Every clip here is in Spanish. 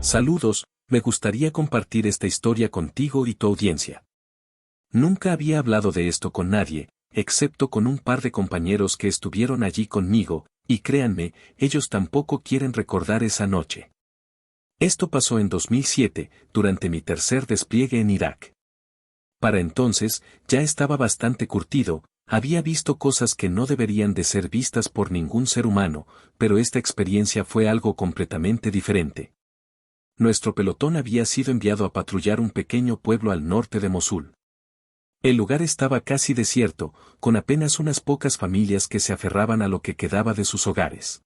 Saludos, me gustaría compartir esta historia contigo y tu audiencia. Nunca había hablado de esto con nadie, excepto con un par de compañeros que estuvieron allí conmigo, y créanme, ellos tampoco quieren recordar esa noche. Esto pasó en 2007, durante mi tercer despliegue en Irak. Para entonces, ya estaba bastante curtido, había visto cosas que no deberían de ser vistas por ningún ser humano, pero esta experiencia fue algo completamente diferente. Nuestro pelotón había sido enviado a patrullar un pequeño pueblo al norte de Mosul. El lugar estaba casi desierto, con apenas unas pocas familias que se aferraban a lo que quedaba de sus hogares.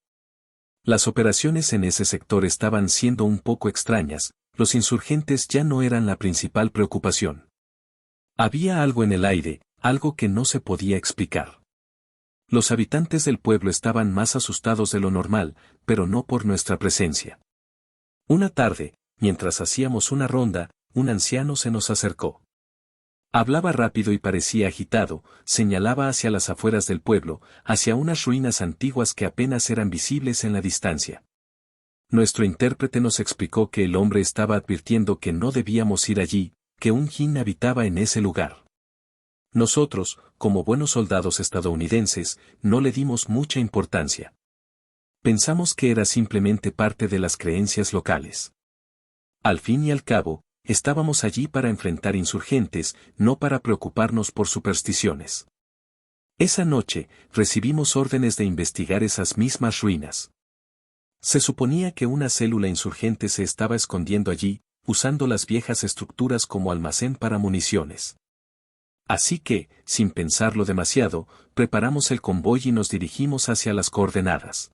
Las operaciones en ese sector estaban siendo un poco extrañas, los insurgentes ya no eran la principal preocupación. Había algo en el aire, algo que no se podía explicar. Los habitantes del pueblo estaban más asustados de lo normal, pero no por nuestra presencia. Una tarde, mientras hacíamos una ronda, un anciano se nos acercó. Hablaba rápido y parecía agitado, señalaba hacia las afueras del pueblo, hacia unas ruinas antiguas que apenas eran visibles en la distancia. Nuestro intérprete nos explicó que el hombre estaba advirtiendo que no debíamos ir allí, que un jinn habitaba en ese lugar. Nosotros, como buenos soldados estadounidenses, no le dimos mucha importancia. Pensamos que era simplemente parte de las creencias locales. Al fin y al cabo, estábamos allí para enfrentar insurgentes, no para preocuparnos por supersticiones. Esa noche, recibimos órdenes de investigar esas mismas ruinas. Se suponía que una célula insurgente se estaba escondiendo allí, usando las viejas estructuras como almacén para municiones. Así que, sin pensarlo demasiado, preparamos el convoy y nos dirigimos hacia las coordenadas.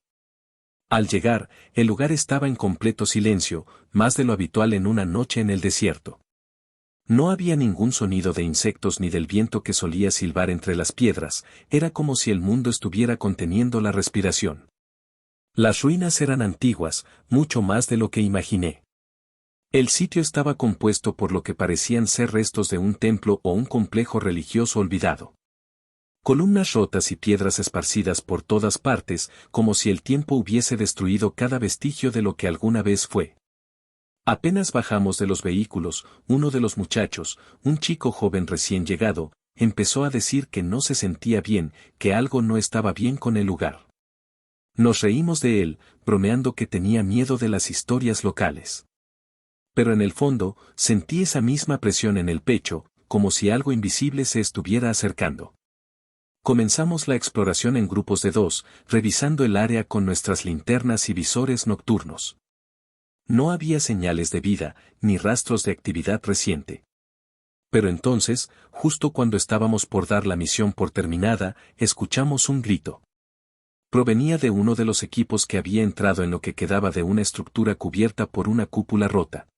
Al llegar, el lugar estaba en completo silencio, más de lo habitual en una noche en el desierto. No había ningún sonido de insectos ni del viento que solía silbar entre las piedras, era como si el mundo estuviera conteniendo la respiración. Las ruinas eran antiguas, mucho más de lo que imaginé. El sitio estaba compuesto por lo que parecían ser restos de un templo o un complejo religioso olvidado. Columnas rotas y piedras esparcidas por todas partes, como si el tiempo hubiese destruido cada vestigio de lo que alguna vez fue. Apenas bajamos de los vehículos, uno de los muchachos, un chico joven recién llegado, empezó a decir que no se sentía bien, que algo no estaba bien con el lugar. Nos reímos de él, bromeando que tenía miedo de las historias locales. Pero en el fondo, sentí esa misma presión en el pecho, como si algo invisible se estuviera acercando. Comenzamos la exploración en grupos de 2, revisando el área con nuestras linternas y visores nocturnos. No había señales de vida, ni rastros de actividad reciente. Pero entonces, justo cuando estábamos por dar la misión por terminada, escuchamos un grito. Provenía de uno de los equipos que había entrado en lo que quedaba de una estructura cubierta por una cúpula rota.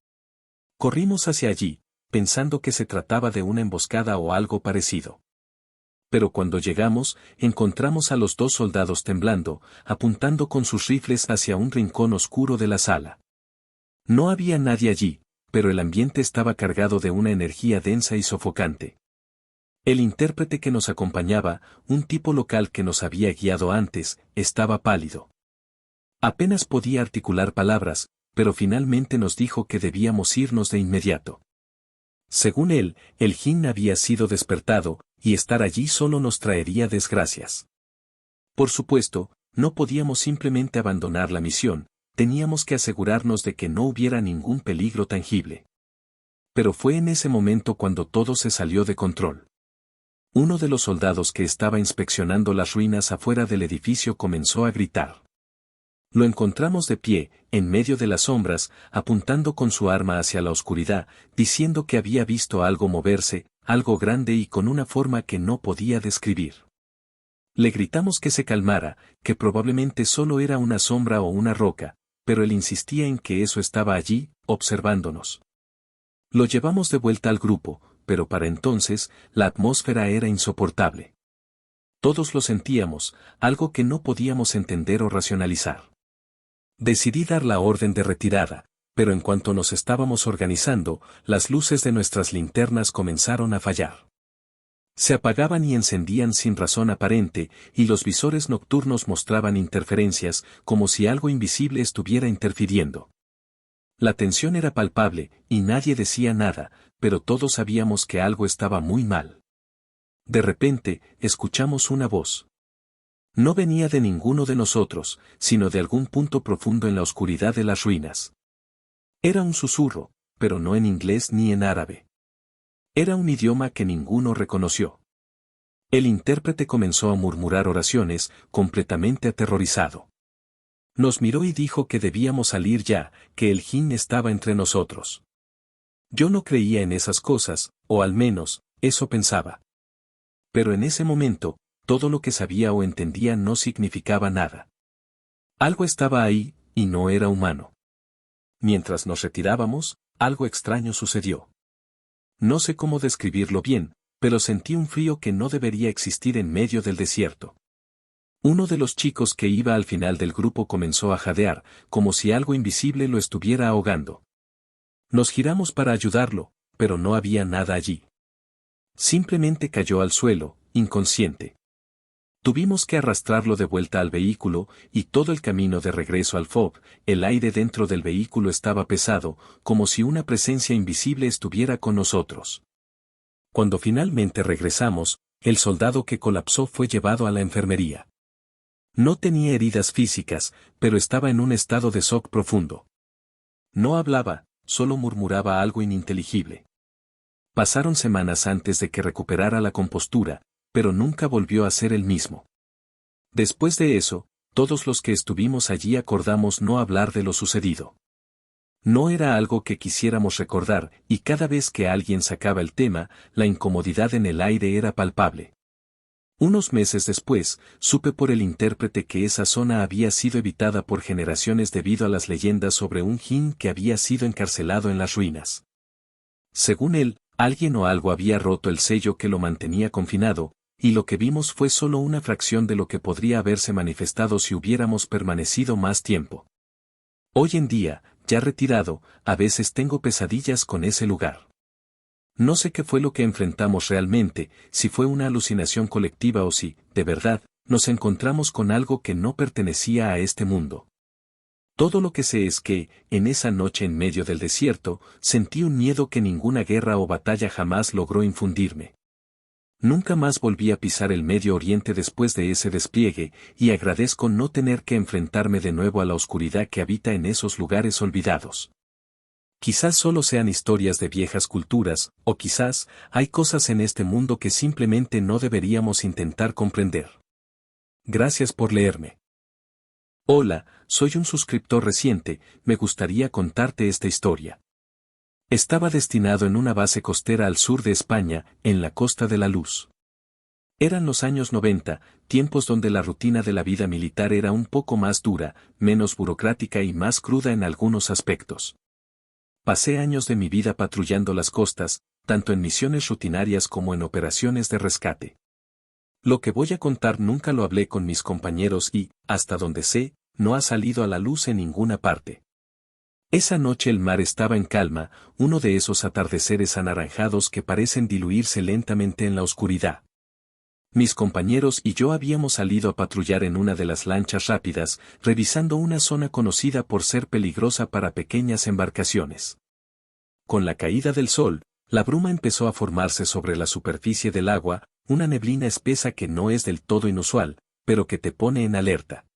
Corrimos hacia allí, pensando que se trataba de una emboscada o algo parecido. Pero cuando llegamos, encontramos a los 2 soldados temblando, apuntando con sus rifles hacia un rincón oscuro de la sala. No había nadie allí, pero el ambiente estaba cargado de una energía densa y sofocante. El intérprete que nos acompañaba, un tipo local que nos había guiado antes, estaba pálido. Apenas podía articular palabras, pero finalmente nos dijo que debíamos irnos de inmediato. Según él, el jinn había sido despertado, y estar allí solo nos traería desgracias. Por supuesto, no podíamos simplemente abandonar la misión, teníamos que asegurarnos de que no hubiera ningún peligro tangible. Pero fue en ese momento cuando todo se salió de control. Uno de los soldados que estaba inspeccionando las ruinas afuera del edificio comenzó a gritar. Lo encontramos de pie, en medio de las sombras, apuntando con su arma hacia la oscuridad, diciendo que había visto algo moverse, algo grande y con una forma que no podía describir. Le gritamos que se calmara, que probablemente solo era una sombra o una roca, pero él insistía en que eso estaba allí, observándonos. Lo llevamos de vuelta al grupo, pero para entonces, la atmósfera era insoportable. Todos lo sentíamos, algo que no podíamos entender o racionalizar. Decidí dar la orden de retirada, pero en cuanto nos estábamos organizando, las luces de nuestras linternas comenzaron a fallar. Se apagaban y encendían sin razón aparente, y los visores nocturnos mostraban interferencias, como si algo invisible estuviera interfiriendo. La tensión era palpable, y nadie decía nada, pero todos sabíamos que algo estaba muy mal. De repente, escuchamos una voz. No venía de ninguno de nosotros, sino de algún punto profundo en la oscuridad de las ruinas. Era un susurro, pero no en inglés ni en árabe. Era un idioma que ninguno reconoció. El intérprete comenzó a murmurar oraciones, completamente aterrorizado. Nos miró y dijo que debíamos salir ya, que el jinn estaba entre nosotros. Yo no creía en esas cosas, o al menos, eso pensaba. Pero en ese momento, todo lo que sabía o entendía no significaba nada. Algo estaba ahí, y no era humano. Mientras nos retirábamos, algo extraño sucedió. No sé cómo describirlo bien, pero sentí un frío que no debería existir en medio del desierto. Uno de los chicos que iba al final del grupo comenzó a jadear, como si algo invisible lo estuviera ahogando. Nos giramos para ayudarlo, pero no había nada allí. Simplemente cayó al suelo, inconsciente. Tuvimos que arrastrarlo de vuelta al vehículo, y todo el camino de regreso al FOB, el aire dentro del vehículo estaba pesado, como si una presencia invisible estuviera con nosotros. Cuando finalmente regresamos, el soldado que colapsó fue llevado a la enfermería. No tenía heridas físicas, pero estaba en un estado de shock profundo. No hablaba, solo murmuraba algo ininteligible. Pasaron semanas antes de que recuperara la compostura, pero nunca volvió a ser el mismo. Después de eso, todos los que estuvimos allí acordamos no hablar de lo sucedido. No era algo que quisiéramos recordar, y cada vez que alguien sacaba el tema, la incomodidad en el aire era palpable. Unos meses después, supe por el intérprete que esa zona había sido evitada por generaciones debido a las leyendas sobre un jinn que había sido encarcelado en las ruinas. Según él, alguien o algo había roto el sello que lo mantenía confinado, y lo que vimos fue solo una fracción de lo que podría haberse manifestado si hubiéramos permanecido más tiempo. Hoy en día, ya retirado, a veces tengo pesadillas con ese lugar. No sé qué fue lo que enfrentamos realmente, si fue una alucinación colectiva o si, de verdad, nos encontramos con algo que no pertenecía a este mundo. Todo lo que sé es que, en esa noche en medio del desierto, sentí un miedo que ninguna guerra o batalla jamás logró infundirme. Nunca más volví a pisar el Medio Oriente después de ese despliegue, y agradezco no tener que enfrentarme de nuevo a la oscuridad que habita en esos lugares olvidados. Quizás solo sean historias de viejas culturas, o quizás, hay cosas en este mundo que simplemente no deberíamos intentar comprender. Gracias por leerme. Hola, soy un suscriptor reciente, me gustaría contarte esta historia. Estaba destinado en una base costera al sur de España, en la Costa de la Luz. Eran los años 90, tiempos donde la rutina de la vida militar era un poco más dura, menos burocrática y más cruda en algunos aspectos. Pasé años de mi vida patrullando las costas, tanto en misiones rutinarias como en operaciones de rescate. Lo que voy a contar nunca lo hablé con mis compañeros y, hasta donde sé, no ha salido a la luz en ninguna parte. Esa noche el mar estaba en calma, uno de esos atardeceres anaranjados que parecen diluirse lentamente en la oscuridad. Mis compañeros y yo habíamos salido a patrullar en una de las lanchas rápidas, revisando una zona conocida por ser peligrosa para pequeñas embarcaciones. Con la caída del sol, la bruma empezó a formarse sobre la superficie del agua, una neblina espesa que no es del todo inusual, pero que te pone en alerta.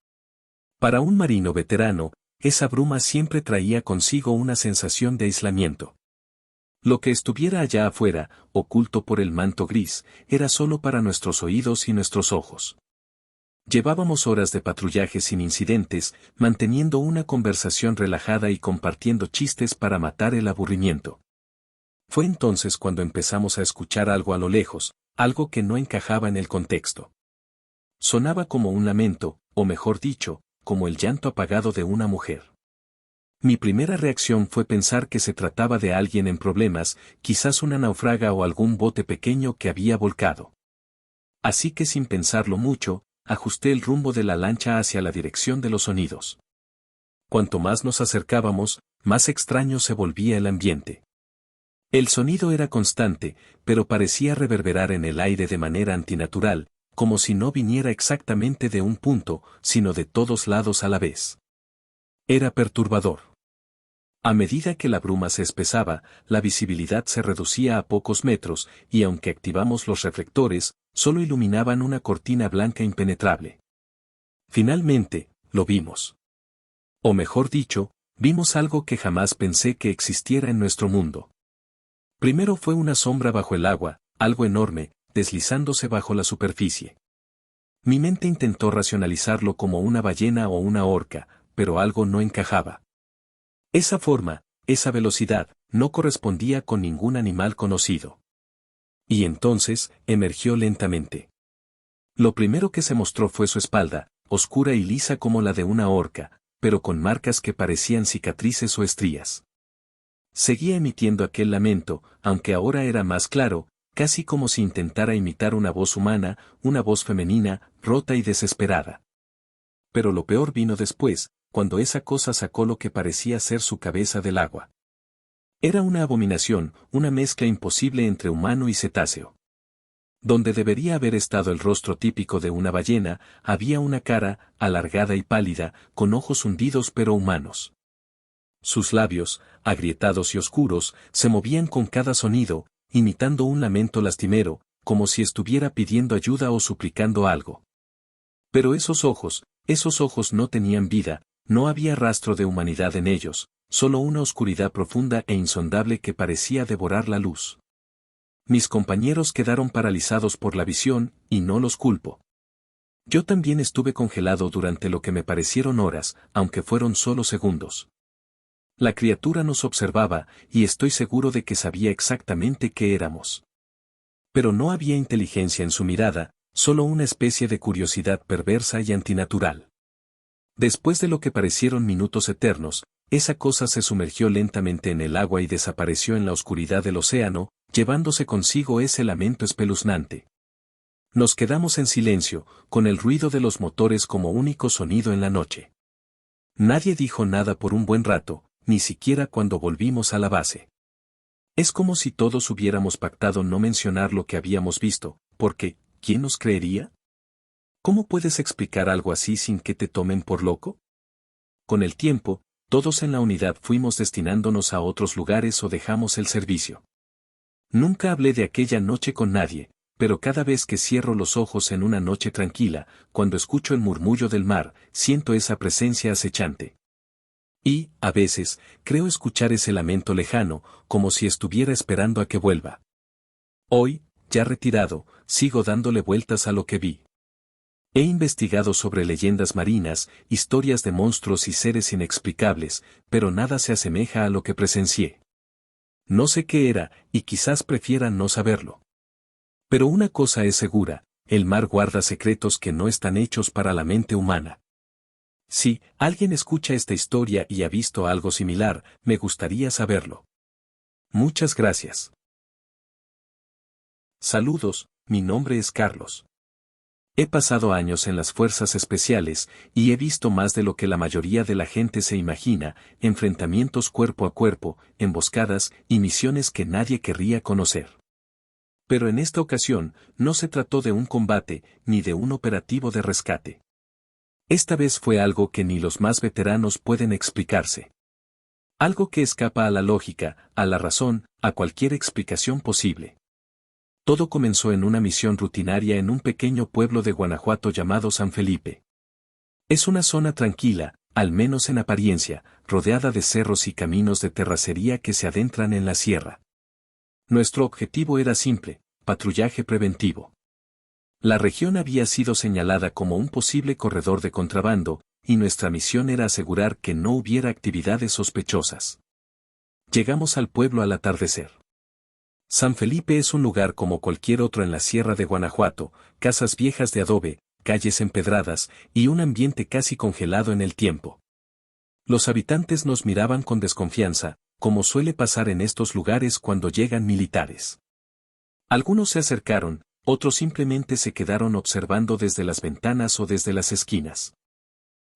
Para un marino veterano, esa bruma siempre traía consigo una sensación de aislamiento. Lo que estuviera allá afuera, oculto por el manto gris, era solo para nuestros oídos y nuestros ojos. Llevábamos horas de patrullaje sin incidentes, manteniendo una conversación relajada y compartiendo chistes para matar el aburrimiento. Fue entonces cuando empezamos a escuchar algo a lo lejos, algo que no encajaba en el contexto. Sonaba como un lamento, o mejor dicho, como el llanto apagado de una mujer. Mi primera reacción fue pensar que se trataba de alguien en problemas, quizás una náufraga o algún bote pequeño que había volcado. Así que sin pensarlo mucho, ajusté el rumbo de la lancha hacia la dirección de los sonidos. Cuanto más nos acercábamos, más extraño se volvía el ambiente. El sonido era constante, pero parecía reverberar en el aire de manera antinatural, como si no viniera exactamente de un punto, sino de todos lados a la vez. Era perturbador. A medida que la bruma se espesaba, la visibilidad se reducía a pocos metros, y aunque activamos los reflectores, solo iluminaban una cortina blanca impenetrable. Finalmente, lo vimos. O mejor dicho, vimos algo que jamás pensé que existiera en nuestro mundo. Primero fue una sombra bajo el agua, algo enorme, deslizándose bajo la superficie. Mi mente intentó racionalizarlo como una ballena o una orca, pero algo no encajaba. Esa forma, esa velocidad, no correspondía con ningún animal conocido. Y entonces, emergió lentamente. Lo primero que se mostró fue su espalda, oscura y lisa como la de una orca, pero con marcas que parecían cicatrices o estrías. Seguía emitiendo aquel lamento, aunque ahora era más claro, casi como si intentara imitar una voz humana, una voz femenina, rota y desesperada. Pero lo peor vino después, cuando esa cosa sacó lo que parecía ser su cabeza del agua. Era una abominación, una mezcla imposible entre humano y cetáceo. Donde debería haber estado el rostro típico de una ballena, había una cara, alargada y pálida, con ojos hundidos pero humanos. Sus labios, agrietados y oscuros, se movían con cada sonido, imitando un lamento lastimero, como si estuviera pidiendo ayuda o suplicando algo. Pero esos ojos no tenían vida, no había rastro de humanidad en ellos, solo una oscuridad profunda e insondable que parecía devorar la luz. Mis compañeros quedaron paralizados por la visión, y no los culpo. Yo también estuve congelado durante lo que me parecieron horas, aunque fueron solo segundos. La criatura nos observaba, y estoy seguro de que sabía exactamente qué éramos. Pero no había inteligencia en su mirada, solo una especie de curiosidad perversa y antinatural. Después de lo que parecieron minutos eternos, esa cosa se sumergió lentamente en el agua y desapareció en la oscuridad del océano, llevándose consigo ese lamento espeluznante. Nos quedamos en silencio, con el ruido de los motores como único sonido en la noche. Nadie dijo nada por un buen rato, ni siquiera cuando volvimos a la base. Es como si todos hubiéramos pactado no mencionar lo que habíamos visto, porque, ¿quién nos creería? ¿Cómo puedes explicar algo así sin que te tomen por loco? Con el tiempo, todos en la unidad fuimos destinándonos a otros lugares o dejamos el servicio. Nunca hablé de aquella noche con nadie, pero cada vez que cierro los ojos en una noche tranquila, cuando escucho el murmullo del mar, siento esa presencia acechante. Y, a veces, creo escuchar ese lamento lejano, como si estuviera esperando a que vuelva. Hoy, ya retirado, sigo dándole vueltas a lo que vi. He investigado sobre leyendas marinas, historias de monstruos y seres inexplicables, pero nada se asemeja a lo que presencié. No sé qué era, y quizás prefiera no saberlo. Pero una cosa es segura, el mar guarda secretos que no están hechos para la mente humana. Si alguien escucha esta historia y ha visto algo similar, me gustaría saberlo. Muchas gracias. Saludos, mi nombre es Carlos. He pasado años en las fuerzas especiales, y he visto más de lo que la mayoría de la gente se imagina, enfrentamientos cuerpo a cuerpo, emboscadas y misiones que nadie querría conocer. Pero en esta ocasión, no se trató de un combate, ni de un operativo de rescate. Esta vez fue algo que ni los más veteranos pueden explicarse. Algo que escapa a la lógica, a la razón, a cualquier explicación posible. Todo comenzó en una misión rutinaria en un pequeño pueblo de Guanajuato llamado San Felipe. Es una zona tranquila, al menos en apariencia, rodeada de cerros y caminos de terracería que se adentran en la sierra. Nuestro objetivo era simple, patrullaje preventivo. La región había sido señalada como un posible corredor de contrabando, y nuestra misión era asegurar que no hubiera actividades sospechosas. Llegamos al pueblo al atardecer. San Felipe es un lugar como cualquier otro en la sierra de Guanajuato, casas viejas de adobe, calles empedradas, y un ambiente casi congelado en el tiempo. Los habitantes nos miraban con desconfianza, como suele pasar en estos lugares cuando llegan militares. Algunos se acercaron, otros simplemente se quedaron observando desde las ventanas o desde las esquinas.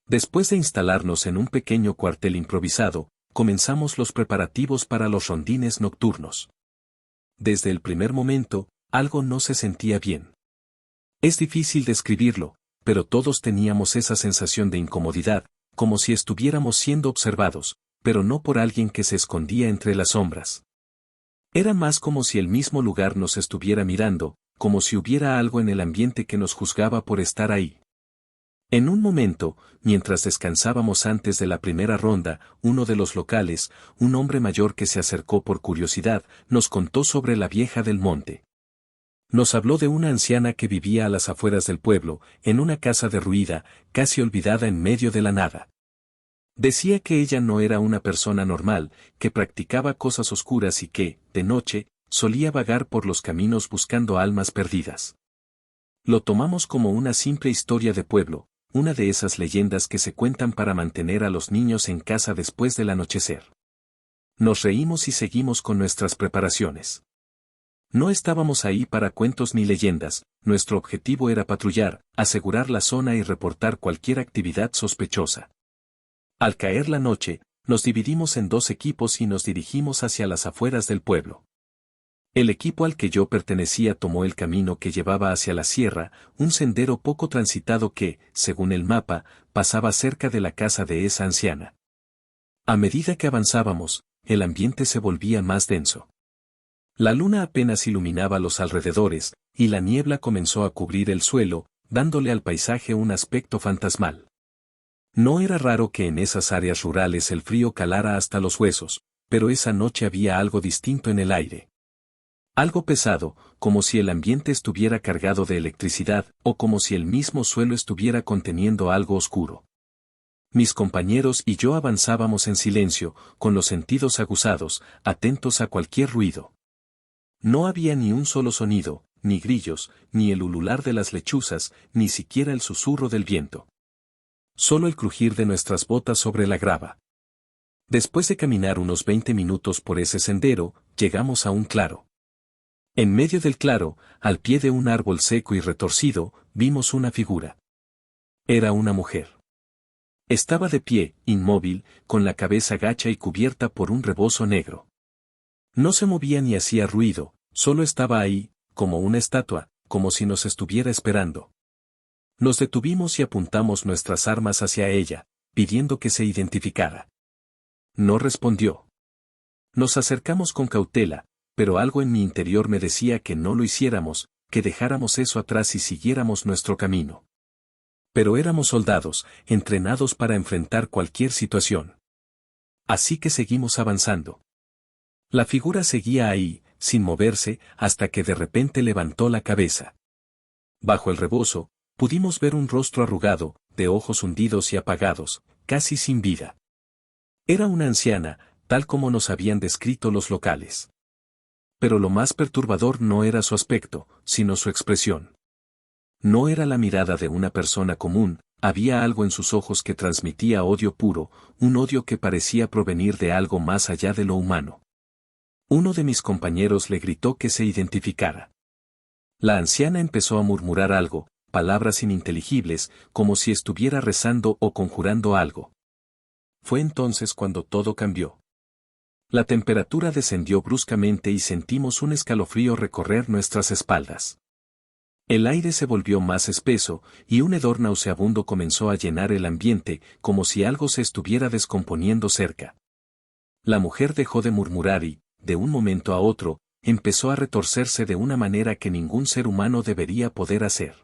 Después de instalarnos en un pequeño cuartel improvisado, comenzamos los preparativos para los rondines nocturnos. Desde el primer momento, algo no se sentía bien. Es difícil describirlo, pero todos teníamos esa sensación de incomodidad, como si estuviéramos siendo observados, pero no por alguien que se escondía entre las sombras. Era más como si el mismo lugar nos estuviera mirando, como si hubiera algo en el ambiente que nos juzgaba por estar ahí. En un momento, mientras descansábamos antes de la primera ronda, uno de los locales, un hombre mayor que se acercó por curiosidad, nos contó sobre la vieja del monte. Nos habló de una anciana que vivía a las afueras del pueblo, en una casa derruida, casi olvidada en medio de la nada. Decía que ella no era una persona normal, que practicaba cosas oscuras y que, de noche, solía vagar por los caminos buscando almas perdidas. Lo tomamos como una simple historia de pueblo, una de esas leyendas que se cuentan para mantener a los niños en casa después del anochecer. Nos reímos y seguimos con nuestras preparaciones. No estábamos ahí para cuentos ni leyendas, nuestro objetivo era patrullar, asegurar la zona y reportar cualquier actividad sospechosa. Al caer la noche, nos dividimos en dos equipos y nos dirigimos hacia las afueras del pueblo. El equipo al que yo pertenecía tomó el camino que llevaba hacia la sierra, un sendero poco transitado que, según el mapa, pasaba cerca de la casa de esa anciana. A medida que avanzábamos, el ambiente se volvía más denso. La luna apenas iluminaba los alrededores, y la niebla comenzó a cubrir el suelo, dándole al paisaje un aspecto fantasmal. No era raro que en esas áreas rurales el frío calara hasta los huesos, pero esa noche había algo distinto en el aire. Algo pesado, como si el ambiente estuviera cargado de electricidad, o como si el mismo suelo estuviera conteniendo algo oscuro. Mis compañeros y yo avanzábamos en silencio, con los sentidos aguzados, atentos a cualquier ruido. No había ni un solo sonido, ni grillos, ni el ulular de las lechuzas, ni siquiera el susurro del viento. Solo el crujir de nuestras botas sobre la grava. Después de caminar unos 20 minutos por ese sendero, llegamos a un claro. En medio del claro, al pie de un árbol seco y retorcido, vimos una figura. Era una mujer. Estaba de pie, inmóvil, con la cabeza gacha y cubierta por un rebozo negro. No se movía ni hacía ruido, solo estaba ahí, como una estatua, como si nos estuviera esperando. Nos detuvimos y apuntamos nuestras armas hacia ella, pidiendo que se identificara. No respondió. Nos acercamos con cautela, pero algo en mi interior me decía que no lo hiciéramos, que dejáramos eso atrás y siguiéramos nuestro camino. Pero éramos soldados, entrenados para enfrentar cualquier situación. Así que seguimos avanzando. La figura seguía ahí, sin moverse, hasta que de repente levantó la cabeza. Bajo el rebozo, pudimos ver un rostro arrugado, de ojos hundidos y apagados, casi sin vida. Era una anciana, tal como nos habían descrito los locales. Pero lo más perturbador no era su aspecto, sino su expresión. No era la mirada de una persona común, había algo en sus ojos que transmitía odio puro, un odio que parecía provenir de algo más allá de lo humano. Uno de mis compañeros le gritó que se identificara. La anciana empezó a murmurar algo, palabras ininteligibles, como si estuviera rezando o conjurando algo. Fue entonces cuando todo cambió. La temperatura descendió bruscamente y sentimos un escalofrío recorrer nuestras espaldas. El aire se volvió más espeso, y un hedor nauseabundo comenzó a llenar el ambiente, como si algo se estuviera descomponiendo cerca. La mujer dejó de murmurar y, de un momento a otro, empezó a retorcerse de una manera que ningún ser humano debería poder hacer.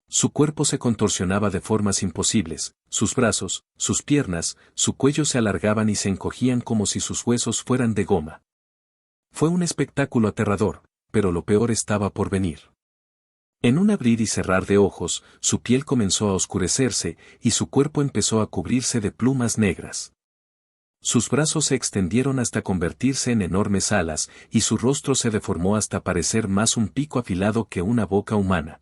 Su cuerpo se contorsionaba de formas imposibles, sus brazos, sus piernas, su cuello se alargaban y se encogían como si sus huesos fueran de goma. Fue un espectáculo aterrador, pero lo peor estaba por venir. En un abrir y cerrar de ojos, su piel comenzó a oscurecerse, y su cuerpo empezó a cubrirse de plumas negras. Sus brazos se extendieron hasta convertirse en enormes alas, y su rostro se deformó hasta parecer más un pico afilado que una boca humana.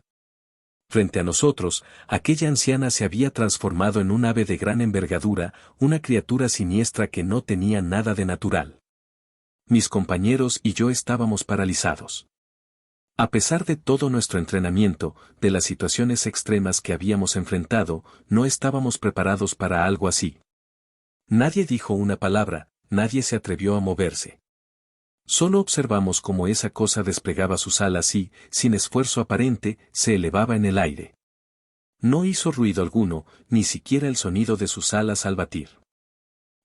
Frente a nosotros, aquella anciana se había transformado en un ave de gran envergadura, una criatura siniestra que no tenía nada de natural. Mis compañeros y yo estábamos paralizados. A pesar de todo nuestro entrenamiento, de las situaciones extremas que habíamos enfrentado, no estábamos preparados para algo así. Nadie dijo una palabra, nadie se atrevió a moverse. Solo observamos cómo esa cosa desplegaba sus alas y, sin esfuerzo aparente, se elevaba en el aire. No hizo ruido alguno, ni siquiera el sonido de sus alas al batir.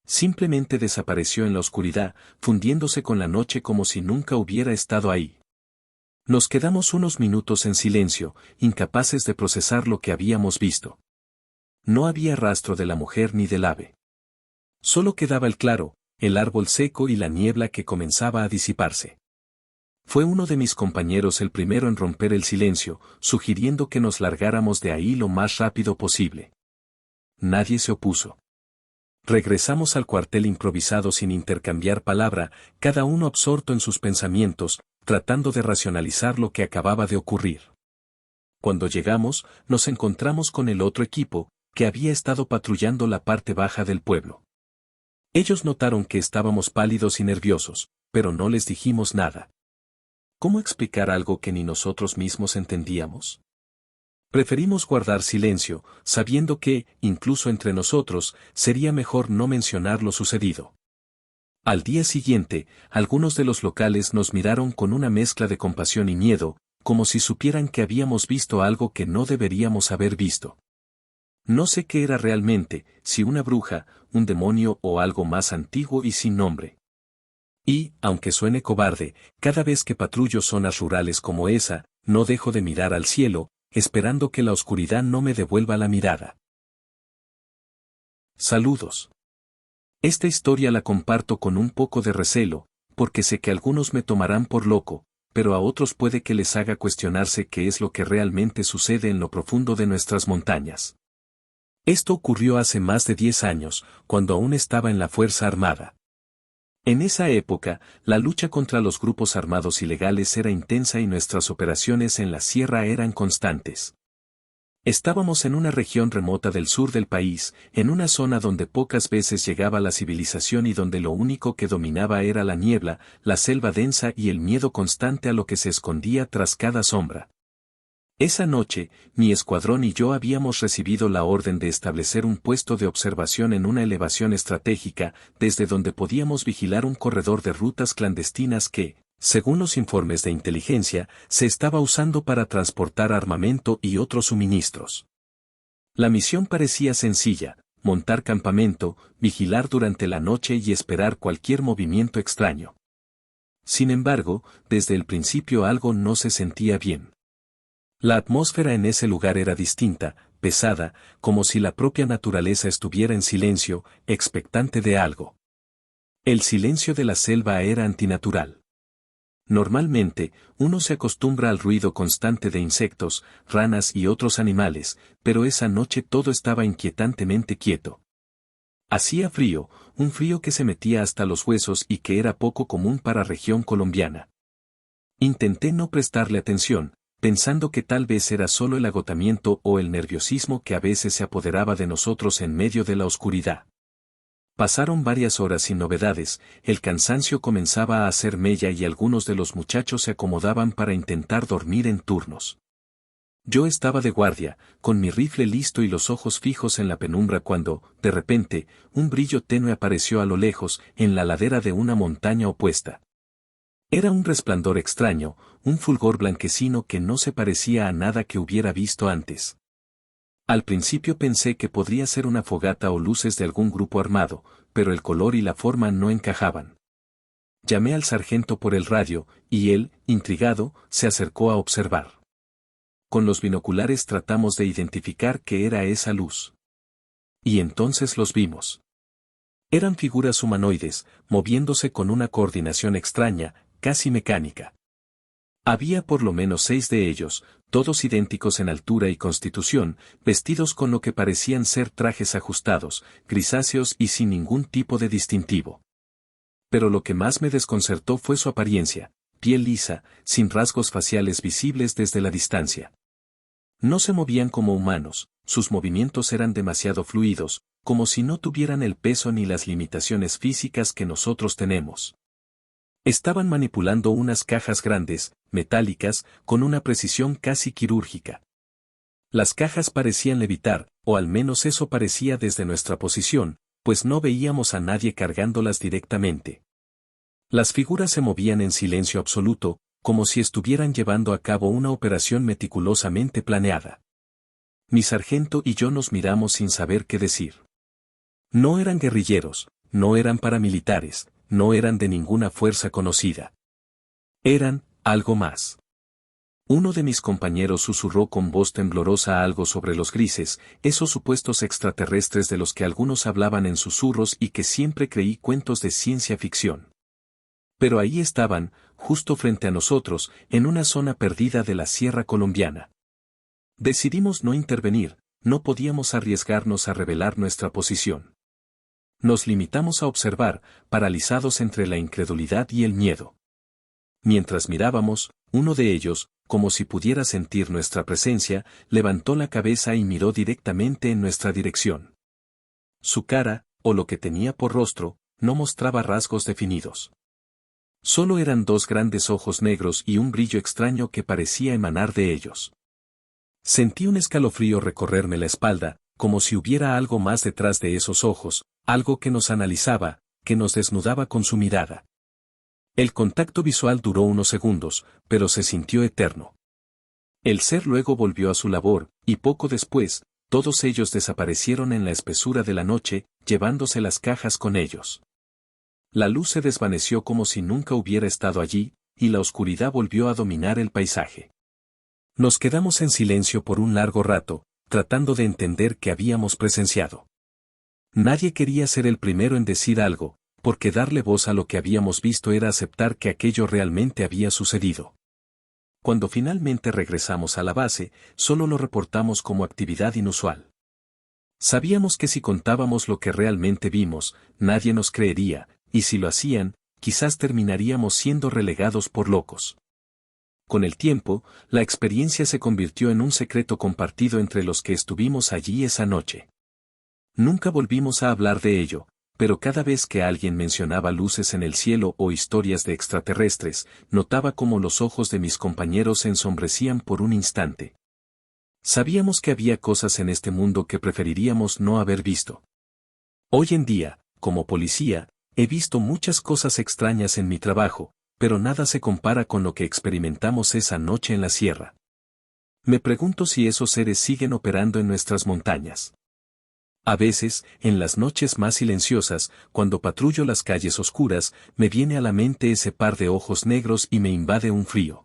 Simplemente desapareció en la oscuridad, fundiéndose con la noche como si nunca hubiera estado ahí. Nos quedamos unos minutos en silencio, incapaces de procesar lo que habíamos visto. No había rastro de la mujer ni del ave. Solo quedaba el claro, el árbol seco y la niebla que comenzaba a disiparse. Fue uno de mis compañeros el primero en romper el silencio, sugiriendo que nos largáramos de ahí lo más rápido posible. Nadie se opuso. Regresamos al cuartel improvisado sin intercambiar palabra, cada uno absorto en sus pensamientos, tratando de racionalizar lo que acababa de ocurrir. Cuando llegamos, nos encontramos con el otro equipo, que había estado patrullando la parte baja del pueblo. Ellos notaron que estábamos pálidos y nerviosos, pero no les dijimos nada. ¿Cómo explicar algo que ni nosotros mismos entendíamos? Preferimos guardar silencio, sabiendo que, incluso entre nosotros, sería mejor no mencionar lo sucedido. Al día siguiente, algunos de los locales nos miraron con una mezcla de compasión y miedo, como si supieran que habíamos visto algo que no deberíamos haber visto. No sé qué era realmente, si una bruja, un demonio o algo más antiguo y sin nombre. Y, aunque suene cobarde, cada vez que patrullo zonas rurales como esa, no dejo de mirar al cielo, esperando que la oscuridad no me devuelva la mirada. Saludos. Esta historia la comparto con un poco de recelo, porque sé que algunos me tomarán por loco, pero a otros puede que les haga cuestionarse qué es lo que realmente sucede en lo profundo de nuestras montañas. Esto ocurrió hace más de 10 años, cuando aún estaba en la Fuerza Armada. En esa época, la lucha contra los grupos armados ilegales era intensa y nuestras operaciones en la sierra eran constantes. Estábamos en una región remota del sur del país, en una zona donde pocas veces llegaba la civilización y donde lo único que dominaba era la niebla, la selva densa y el miedo constante a lo que se escondía tras cada sombra. Esa noche, mi escuadrón y yo habíamos recibido la orden de establecer un puesto de observación en una elevación estratégica, desde donde podíamos vigilar un corredor de rutas clandestinas que, según los informes de inteligencia, se estaba usando para transportar armamento y otros suministros. La misión parecía sencilla: montar campamento, vigilar durante la noche y esperar cualquier movimiento extraño. Sin embargo, desde el principio algo no se sentía bien. La atmósfera en ese lugar era distinta, pesada, como si la propia naturaleza estuviera en silencio, expectante de algo. El silencio de la selva era antinatural. Normalmente, uno se acostumbra al ruido constante de insectos, ranas y otros animales, pero esa noche todo estaba inquietantemente quieto. Hacía frío, un frío que se metía hasta los huesos y que era poco común para región colombiana. Intenté no prestarle atención, pensando que tal vez era solo el agotamiento o el nerviosismo que a veces se apoderaba de nosotros en medio de la oscuridad. Pasaron varias horas sin novedades, el cansancio comenzaba a hacer mella y algunos de los muchachos se acomodaban para intentar dormir en turnos. Yo estaba de guardia, con mi rifle listo y los ojos fijos en la penumbra cuando, de repente, un brillo tenue apareció a lo lejos, en la ladera de una montaña opuesta. Era un resplandor extraño, un fulgor blanquecino que no se parecía a nada que hubiera visto antes. Al principio pensé que podría ser una fogata o luces de algún grupo armado, pero el color y la forma no encajaban. Llamé al sargento por el radio, y él, intrigado, se acercó a observar. Con los binoculares tratamos de identificar qué era esa luz. Y entonces los vimos. Eran figuras humanoides, moviéndose con una coordinación extraña, casi mecánica. Había por lo menos 6 de ellos, todos idénticos en altura y constitución, vestidos con lo que parecían ser trajes ajustados, grisáceos y sin ningún tipo de distintivo. Pero lo que más me desconcertó fue su apariencia: piel lisa, sin rasgos faciales visibles desde la distancia. No se movían como humanos, sus movimientos eran demasiado fluidos, como si no tuvieran el peso ni las limitaciones físicas que nosotros tenemos. Estaban manipulando unas cajas grandes, metálicas, con una precisión casi quirúrgica. Las cajas parecían levitar, o al menos eso parecía desde nuestra posición, pues no veíamos a nadie cargándolas directamente. Las figuras se movían en silencio absoluto, como si estuvieran llevando a cabo una operación meticulosamente planeada. Mi sargento y yo nos miramos sin saber qué decir. No eran guerrilleros, no eran paramilitares, no eran de ninguna fuerza conocida. Eran algo más. Uno de mis compañeros susurró con voz temblorosa algo sobre los grises, esos supuestos extraterrestres de los que algunos hablaban en susurros y que siempre creí cuentos de ciencia ficción. Pero ahí estaban, justo frente a nosotros, en una zona perdida de la Sierra Colombiana. Decidimos no intervenir, no podíamos arriesgarnos a revelar nuestra posición. Nos limitamos a observar, paralizados entre la incredulidad y el miedo. Mientras mirábamos, uno de ellos, como si pudiera sentir nuestra presencia, levantó la cabeza y miró directamente en nuestra dirección. Su cara, o lo que tenía por rostro, no mostraba rasgos definidos. Solo eran dos grandes ojos negros y un brillo extraño que parecía emanar de ellos. Sentí un escalofrío recorrerme la espalda, como si hubiera algo más detrás de esos ojos, algo que nos analizaba, que nos desnudaba con su mirada. El contacto visual duró unos segundos, pero se sintió eterno. El ser luego volvió a su labor, y poco después, todos ellos desaparecieron en la espesura de la noche, llevándose las cajas con ellos. La luz se desvaneció como si nunca hubiera estado allí, y la oscuridad volvió a dominar el paisaje. Nos quedamos en silencio por un largo rato, tratando de entender qué habíamos presenciado. Nadie quería ser el primero en decir algo, porque darle voz a lo que habíamos visto era aceptar que aquello realmente había sucedido. Cuando finalmente regresamos a la base, solo lo reportamos como actividad inusual. Sabíamos que si contábamos lo que realmente vimos, nadie nos creería, y si lo hacían, quizás terminaríamos siendo relegados por locos. Con el tiempo, la experiencia se convirtió en un secreto compartido entre los que estuvimos allí esa noche. Nunca volvimos a hablar de ello, pero cada vez que alguien mencionaba luces en el cielo o historias de extraterrestres, notaba cómo los ojos de mis compañeros se ensombrecían por un instante. Sabíamos que había cosas en este mundo que preferiríamos no haber visto. Hoy en día, como policía, he visto muchas cosas extrañas en mi trabajo, pero nada se compara con lo que experimentamos esa noche en la sierra. Me pregunto si esos seres siguen operando en nuestras montañas. A veces, en las noches más silenciosas, cuando patrullo las calles oscuras, me viene a la mente ese par de ojos negros y me invade un frío.